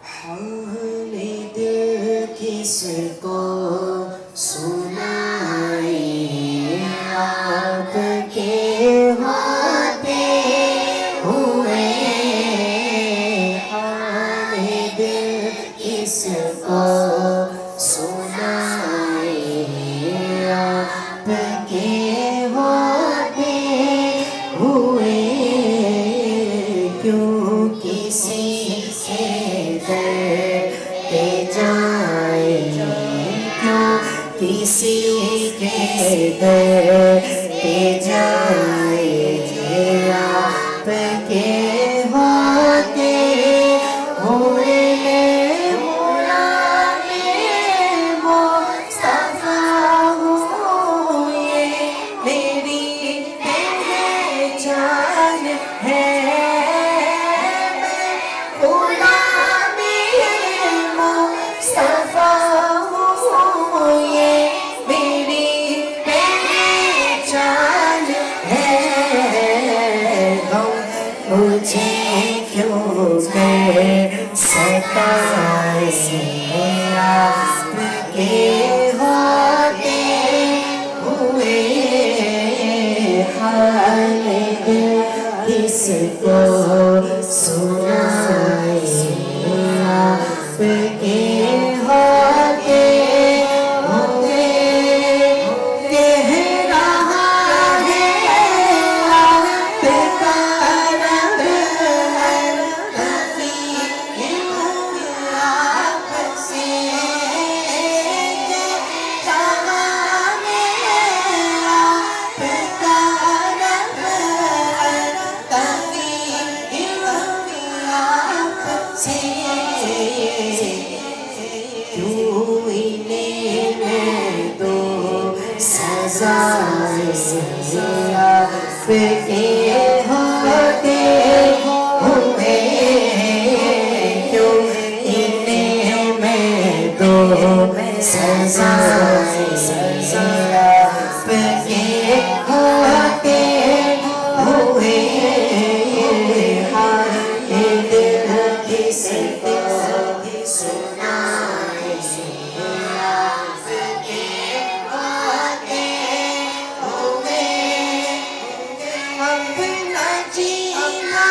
हाले दिल किसको सुनाए आपके होते हुए हाले दिल किसको सुनाए आपके होते हुए क्यों किसी पे जाए क्यों किसी के दर पे जाए आपके होते हुए मुरादे मुस्तफा हुए मेरी पहचान है मुझे क्यों सताए आपके होते हुए हाल दिल किसको सुनाए आपके होते हुए कह रहा है आपका आपके होते हुए क्यों इन्हें मैं दो सजा आपके होते हुए हाल दिल किसको सुनाए आपके होते हुए अपना जीना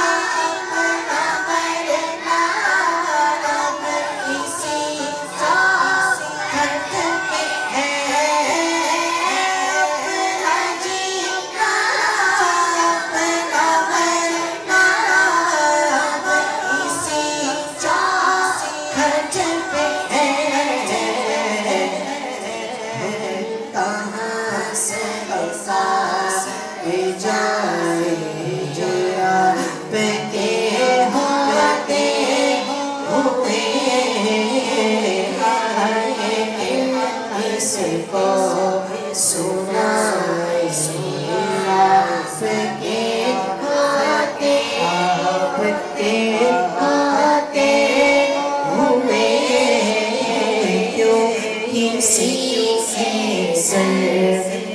अपना मरना अब किसी चाहत पे है अपना जीना अपना मरना अब किसी चाहत पे है कहाँ से जाए आपके होते हुए किसको सुनाए आपके होते हुए क्यों किसी से